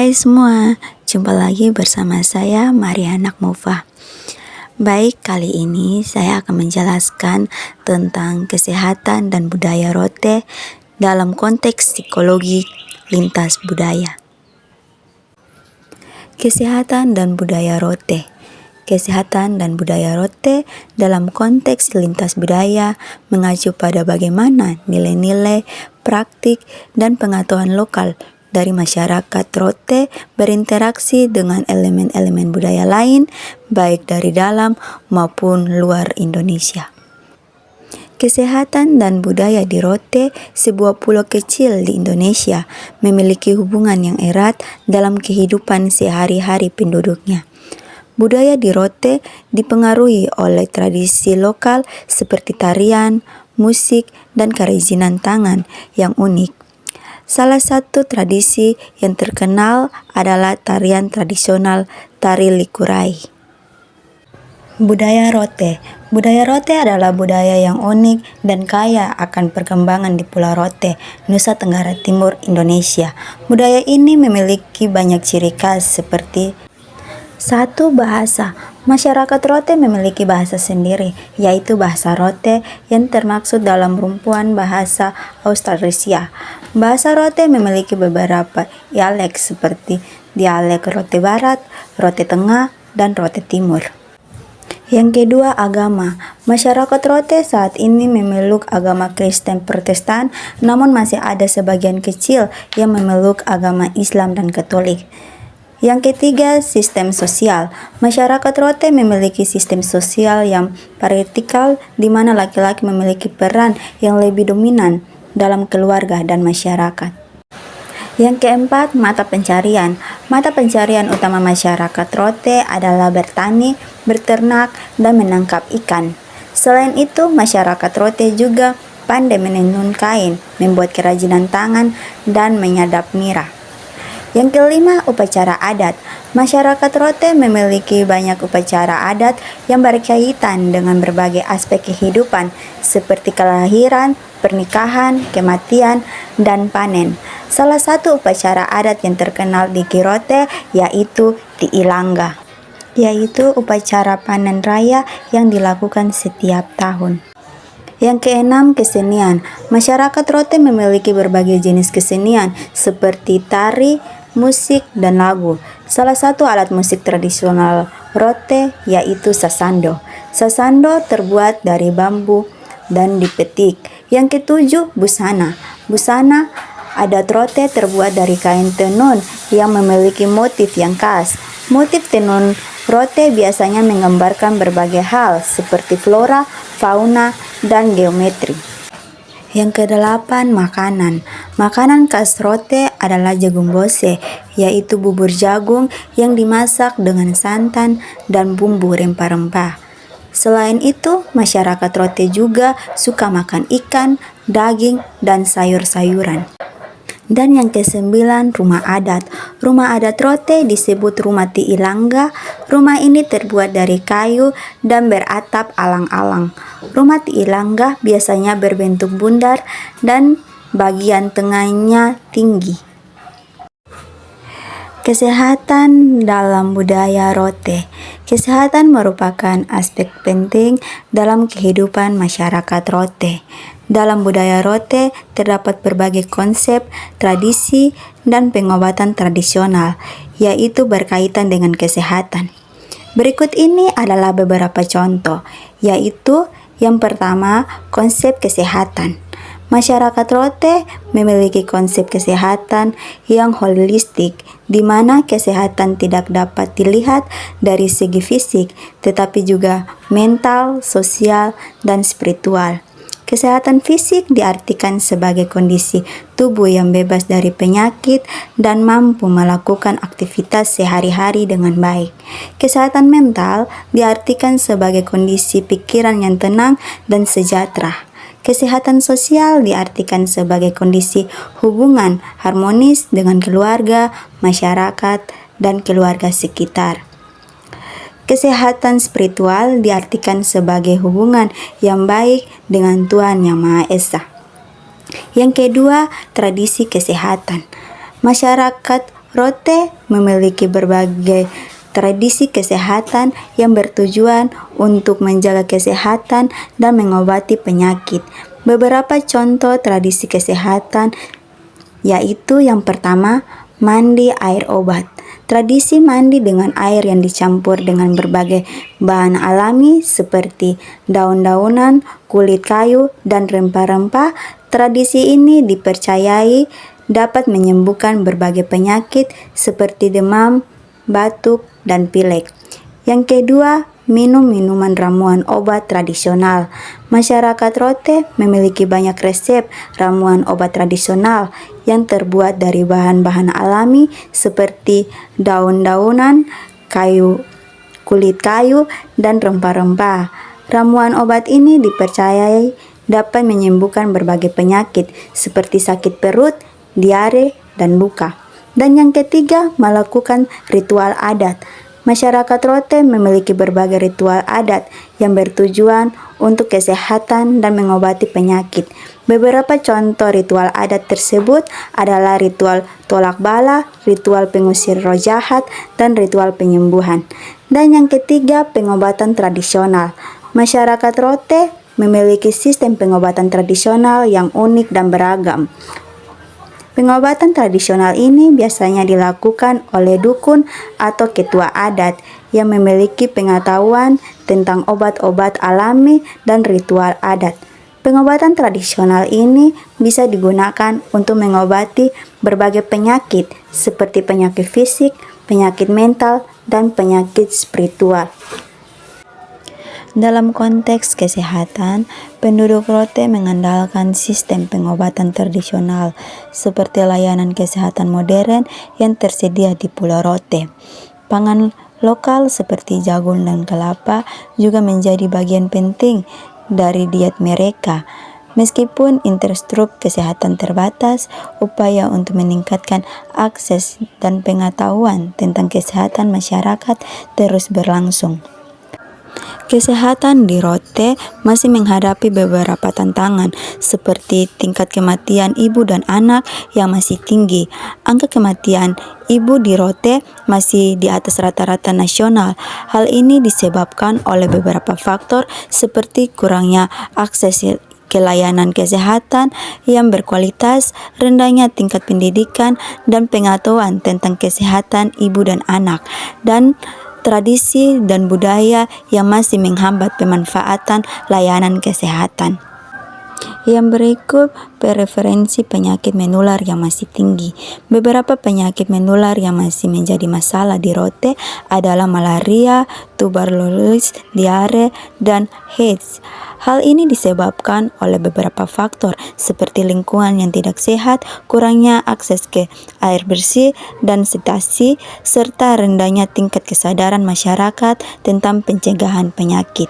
Hai semua, jumpa lagi bersama saya Mariana Mufa. Baik, kali ini saya akan menjelaskan tentang kesehatan dan budaya Rote dalam konteks psikologi lintas budaya. Kesehatan dan budaya Rote. Kesehatan dan budaya Rote dalam konteks lintas budaya mengacu pada bagaimana nilai-nilai, praktik, dan pengetahuan lokal dari masyarakat Rote berinteraksi dengan elemen-elemen budaya lain, baik dari dalam maupun luar Indonesia. Kesehatan dan budaya di Rote, sebuah pulau kecil di Indonesia, memiliki hubungan yang erat dalam kehidupan sehari-hari penduduknya. Budaya di Rote dipengaruhi oleh tradisi lokal seperti tarian, musik, dan kerajinan tangan yang unik. Salah satu tradisi yang terkenal adalah tarian tradisional Tari Likurai. Budaya Rote. Budaya Rote adalah budaya yang unik dan kaya akan perkembangan di Pulau Rote, Nusa Tenggara Timur, Indonesia. Budaya ini memiliki banyak ciri khas seperti 1. Bahasa. Masyarakat Rote memiliki bahasa sendiri, yaitu bahasa Rote yang termaksud dalam rumpuan bahasa Australesia. Bahasa Rote memiliki beberapa dialek seperti dialek Rote Barat, Rote Tengah, dan Rote Timur. Yang kedua, agama. Masyarakat Rote saat ini memeluk agama Kristen Protestan, namun masih ada sebagian kecil yang memeluk agama Islam dan Katolik. Yang ketiga, sistem sosial. Masyarakat Rote memiliki sistem sosial yang patriarkal, di mana laki-laki memiliki peran yang lebih dominan dalam keluarga dan masyarakat. Yang keempat, mata pencarian. Mata pencarian utama masyarakat Rote adalah bertani, berternak, dan menangkap ikan. Selain itu, masyarakat Rote juga pandai menenun kain, membuat kerajinan tangan, dan menyadap nira. Yang kelima, upacara adat. Masyarakat Rote memiliki banyak upacara adat yang berkaitan dengan berbagai aspek kehidupan seperti kelahiran, pernikahan, kematian, dan panen. Salah satu upacara adat yang terkenal di Rote yaitu Tiilangga, yaitu upacara panen raya yang dilakukan setiap tahun. Yang keenam, kesenian. Masyarakat Rote memiliki berbagai jenis kesenian seperti tari, musik, dan lagu. Salah satu alat musik tradisional Rote yaitu sasando. Sasando terbuat dari bambu dan dipetik. Yang ketujuh, busana. Busana adat Rote terbuat dari kain tenun yang memiliki motif yang khas. Motif tenun Rote biasanya menggambarkan berbagai hal seperti flora, fauna, dan geometri. Yang kedelapan, makanan. Makanan khas Rote adalah jagung bose, yaitu bubur jagung yang dimasak dengan santan dan bumbu rempah-rempah. Selain itu, masyarakat Rote juga suka makan ikan, daging, dan sayur-sayuran. Dan yang kesembilan, rumah adat. Rumah adat Rote disebut rumah Tiilangga. Rumah ini terbuat dari kayu dan beratap alang-alang. Rumah Tiilangga biasanya berbentuk bundar dan bagian tengahnya tinggi. Kesehatan dalam budaya Rote. Kesehatan merupakan aspek penting dalam kehidupan masyarakat Rote. Dalam budaya Rote terdapat berbagai konsep, tradisi, dan pengobatan tradisional, yaitu berkaitan dengan kesehatan. Berikut ini adalah beberapa contoh, yaitu yang pertama, konsep kesehatan. Masyarakat Rote memiliki konsep kesehatan yang holistik, di mana kesehatan tidak dapat dilihat dari segi fisik, tetapi juga mental, sosial, dan spiritual. Kesehatan fisik diartikan sebagai kondisi tubuh yang bebas dari penyakit dan mampu melakukan aktivitas sehari-hari dengan baik. Kesehatan mental diartikan sebagai kondisi pikiran yang tenang dan sejahtera. Kesehatan sosial diartikan sebagai kondisi hubungan harmonis dengan keluarga, masyarakat, dan keluarga sekitar. Kesehatan spiritual diartikan sebagai hubungan yang baik dengan Tuhan Yang Maha Esa. Yang kedua, tradisi kesehatan. Masyarakat Rote memiliki berbagai tradisi kesehatan yang bertujuan untuk menjaga kesehatan dan mengobati penyakit. Beberapa contoh tradisi kesehatan yaitu yang pertama, mandi air obat. Tradisi mandi dengan air yang dicampur dengan berbagai bahan alami seperti daun-daunan, kulit kayu, dan rempah-rempah. Tradisi ini dipercayai dapat menyembuhkan berbagai penyakit seperti demam, batuk, dan pilek. Yang kedua, minum minuman ramuan obat tradisional. Masyarakat Rote memiliki banyak resep ramuan obat tradisional yang terbuat dari bahan-bahan alami seperti daun-daunan, kulit kayu, dan rempah-rempah. Ramuan obat ini dipercayai dapat menyembuhkan berbagai penyakit seperti sakit perut, diare, dan luka. Dan yang ketiga, melakukan ritual adat. Masyarakat Rote memiliki berbagai ritual adat yang bertujuan untuk kesehatan dan mengobati penyakit. Beberapa contoh ritual adat tersebut adalah ritual tolak bala, ritual pengusir roh jahat, dan ritual penyembuhan. Dan yang ketiga, pengobatan tradisional. Masyarakat Rote memiliki sistem pengobatan tradisional yang unik dan beragam. Pengobatan tradisional ini biasanya dilakukan oleh dukun atau ketua adat yang memiliki pengetahuan tentang obat-obat alami dan ritual adat. Pengobatan tradisional ini bisa digunakan untuk mengobati berbagai penyakit seperti penyakit fisik, penyakit mental, dan penyakit spiritual. Dalam konteks kesehatan, penduduk Rote mengandalkan sistem pengobatan tradisional seperti layanan kesehatan modern yang tersedia di Pulau Rote. Pangan lokal seperti jagung dan kelapa juga menjadi bagian penting dari diet mereka. Meskipun infrastruktur kesehatan terbatas, upaya untuk meningkatkan akses dan pengetahuan tentang kesehatan masyarakat terus berlangsung. Kesehatan di Rote masih menghadapi beberapa tantangan seperti tingkat kematian ibu dan anak yang masih tinggi. Angka kematian ibu di Rote masih di atas rata-rata nasional. Hal ini disebabkan oleh beberapa faktor seperti kurangnya akses ke layanan kesehatan yang berkualitas, rendahnya tingkat pendidikan dan pengetahuan tentang kesehatan ibu dan anak, dan tradisi dan budaya yang masih menghambat pemanfaatan layanan kesehatan. Yang berikut, prevalensi penyakit menular yang masih tinggi. Beberapa penyakit menular yang masih menjadi masalah di Rote adalah malaria, tuberkulosis, diare, dan AIDS. Hal ini disebabkan oleh beberapa faktor seperti lingkungan yang tidak sehat, kurangnya akses ke air bersih dan sanitasi, serta rendahnya tingkat kesadaran masyarakat tentang pencegahan penyakit.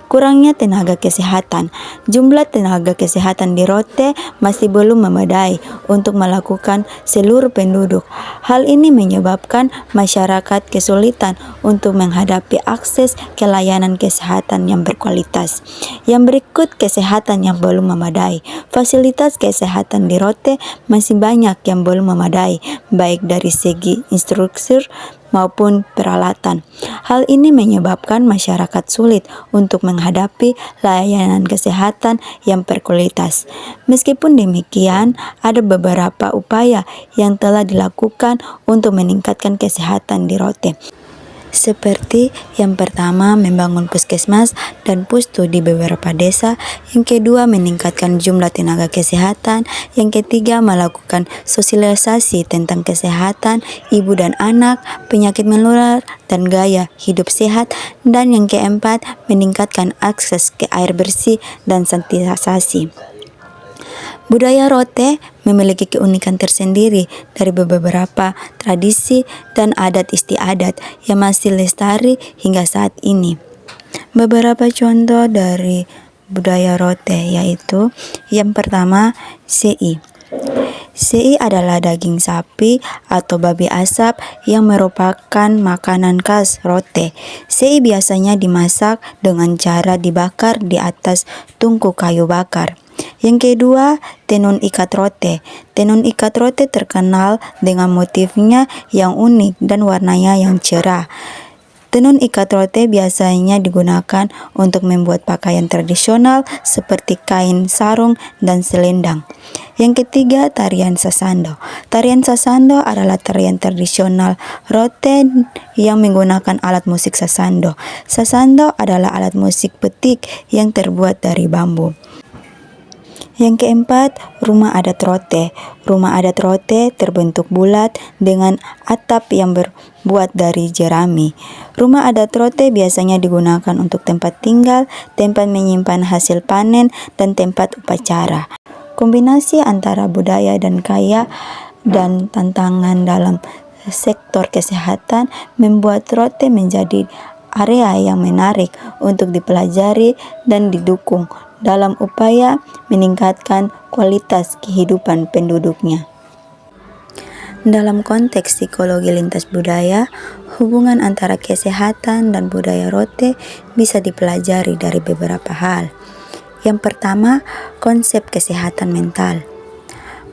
Kurangnya tenaga kesehatan. Jumlah tenaga kesehatan di Rote masih belum memadai untuk melakukan seluruh penduduk. Hal ini menyebabkan masyarakat kesulitan untuk menghadapi akses ke layanan kesehatan yang berkualitas. Yang berikut, kesehatan yang belum memadai. Fasilitas kesehatan di Rote masih banyak yang belum memadai, baik dari segi infrastruktur maupun peralatan. Hal ini menyebabkan masyarakat sulit untuk menghadapi layanan kesehatan yang berkualitas. Meskipun demikian, ada beberapa upaya yang telah dilakukan untuk meningkatkan kesehatan di Rote. Seperti yang pertama, membangun puskesmas dan pustu di beberapa desa. Yang kedua, meningkatkan jumlah tenaga kesehatan. Yang ketiga, melakukan sosialisasi tentang kesehatan ibu dan anak, penyakit menular, dan gaya hidup sehat. Dan yang keempat, meningkatkan akses ke air bersih dan sanitasi. Budaya Rote memiliki keunikan tersendiri dari beberapa tradisi dan adat istiadat yang masih lestari hingga saat ini. Beberapa contoh dari budaya Rote yaitu yang pertama, sei. Sei adalah daging sapi atau babi asap yang merupakan makanan khas Rote. Sei biasanya dimasak dengan cara dibakar di atas tungku kayu bakar. Yang kedua, tenun ikat rote. Tenun ikat rote terkenal dengan motifnya yang unik dan warnanya yang cerah. Tenun ikat rote biasanya digunakan untuk membuat pakaian tradisional seperti kain sarung dan selendang. Yang ketiga, tarian sasando. Tarian sasando adalah tarian tradisional rote yang menggunakan alat musik sasando. Sasando adalah alat musik petik yang terbuat dari bambu. Yang keempat, rumah adat rote. Rumah adat rote terbentuk bulat dengan atap yang berbuat dari jerami. Rumah adat rote biasanya digunakan untuk tempat tinggal, tempat menyimpan hasil panen, dan tempat upacara. Kombinasi antara budaya dan kaya dan tantangan dalam sektor kesehatan membuat rote menjadi area yang menarik untuk dipelajari dan didukung dalam upaya meningkatkan kualitas kehidupan penduduknya. Dalam konteks psikologi lintas budaya, hubungan antara kesehatan dan budaya rote bisa dipelajari dari beberapa hal. Yang pertama, konsep kesehatan mental.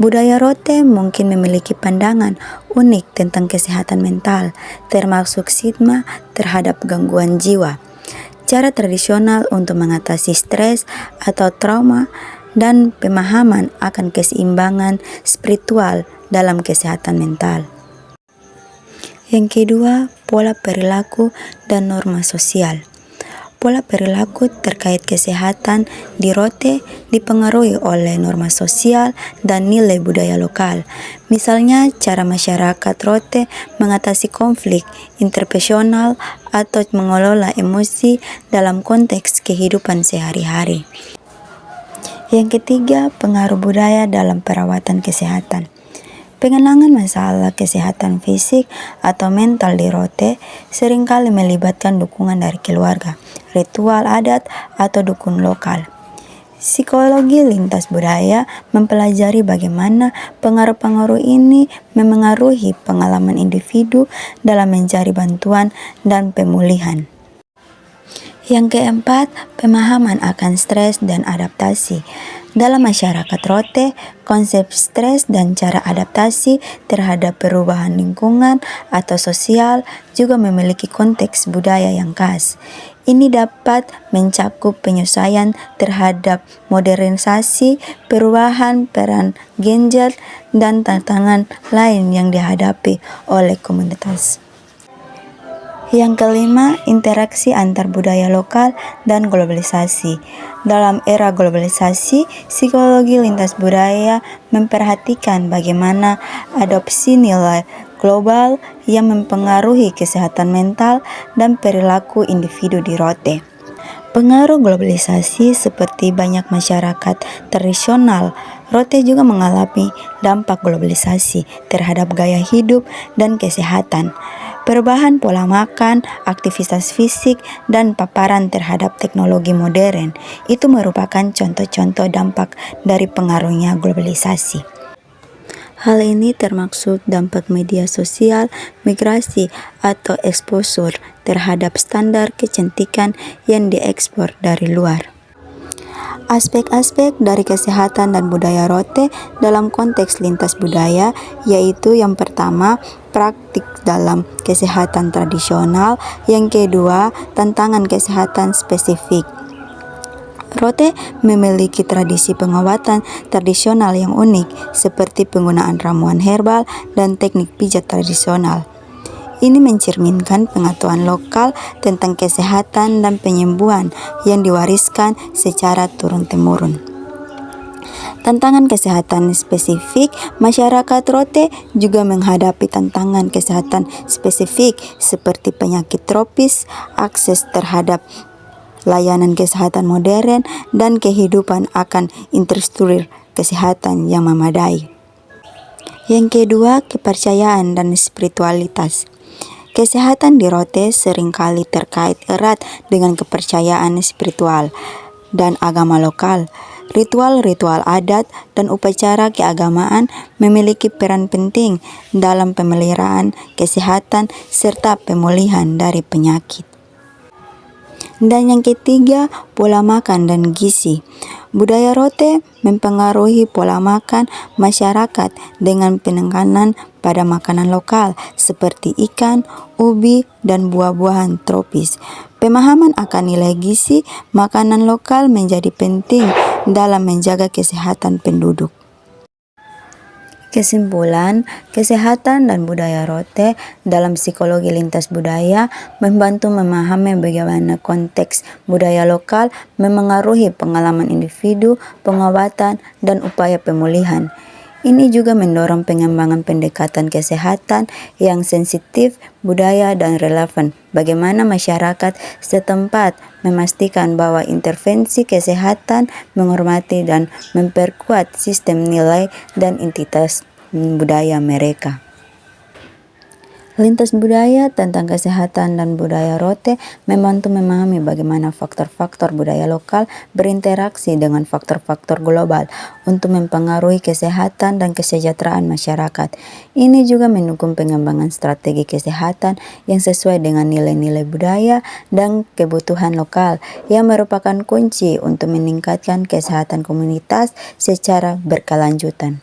Budaya rote mungkin memiliki pandangan unik tentang kesehatan mental, termasuk stigma terhadap gangguan jiwa, cara tradisional untuk mengatasi stres atau trauma, dan pemahaman akan keseimbangan spiritual dalam kesehatan mental. Yang kedua, pola perilaku dan norma sosial. Pola perilaku terkait kesehatan di rote dipengaruhi oleh norma sosial dan nilai budaya lokal. Misalnya, cara masyarakat rote mengatasi konflik interpersonal atau mengelola emosi dalam konteks kehidupan sehari-hari. Yang ketiga, pengaruh budaya dalam perawatan kesehatan. Pengenangan masalah kesehatan fisik atau mental di rote seringkali melibatkan dukungan dari keluarga, ritual adat, atau dukun lokal. Psikologi lintas budaya mempelajari bagaimana pengaruh-pengaruh ini memengaruhi pengalaman individu dalam mencari bantuan dan pemulihan. Yang keempat, pemahaman akan stres dan adaptasi. Dalam masyarakat rote, konsep stres dan cara adaptasi terhadap perubahan lingkungan atau sosial juga memiliki konteks budaya yang khas. Ini dapat mencakup penyesuaian terhadap modernisasi, perubahan peran gender, dan tantangan lain yang dihadapi oleh komunitas. Yang kelima, interaksi antar budaya lokal dan globalisasi. Dalam era globalisasi, psikologi lintas budaya memperhatikan bagaimana adopsi nilai global yang mempengaruhi kesehatan mental dan perilaku individu di rote. Pengaruh globalisasi seperti banyak masyarakat tradisional, rote juga mengalami dampak globalisasi terhadap gaya hidup dan kesehatan. Perubahan pola makan, aktivitas fisik, dan paparan terhadap teknologi modern itu merupakan contoh-contoh dampak dari pengaruhnya globalisasi. Hal ini termasuk dampak media sosial, migrasi, atau exposure terhadap standar kecantikan yang diekspor dari luar. Aspek-aspek dari kesehatan dan budaya rote dalam konteks lintas budaya yaitu yang pertama, praktik dalam kesehatan tradisional, yang kedua, tantangan kesehatan spesifik. Rote memiliki tradisi pengobatan tradisional yang unik seperti penggunaan ramuan herbal dan teknik pijat tradisional. Ini mencerminkan pengetahuan lokal tentang kesehatan dan penyembuhan yang diwariskan secara turun-temurun. Tantangan kesehatan spesifik. Masyarakat rote juga menghadapi tantangan kesehatan spesifik seperti penyakit tropis, akses terhadap layanan kesehatan modern, dan kehidupan akan infrastruktur kesehatan yang memadai. Yang kedua, kepercayaan dan spiritualitas. Kesehatan di rote seringkali terkait erat dengan kepercayaan spiritual dan agama lokal. Ritual-ritual adat dan upacara keagamaan memiliki peran penting dalam pemeliharaan kesehatan serta pemulihan dari penyakit. Dan yang ketiga, pola makan dan gizi. Budaya rote mempengaruhi pola makan masyarakat dengan penekanan pada makanan lokal seperti ikan, ubi, dan buah-buahan tropis. Pemahaman akan nilai gizi makanan lokal menjadi penting dalam menjaga kesehatan penduduk. Kesimpulan, kesehatan dan budaya rote dalam psikologi lintas budaya membantu memahami bagaimana konteks budaya lokal memengaruhi pengalaman individu, pengobatan, dan upaya pemulihan. Ini juga mendorong pengembangan pendekatan kesehatan yang sensitif, budaya, dan relevan. Bagaimana masyarakat setempat memastikan bahwa intervensi kesehatan menghormati dan memperkuat sistem nilai dan identitas budaya mereka. Lintas budaya tentang kesehatan dan budaya rote membantu memahami bagaimana faktor-faktor budaya lokal berinteraksi dengan faktor-faktor global untuk mempengaruhi kesehatan dan kesejahteraan masyarakat. Ini juga mendukung pengembangan strategi kesehatan yang sesuai dengan nilai-nilai budaya dan kebutuhan lokal, yang merupakan kunci untuk meningkatkan kesehatan komunitas secara berkelanjutan.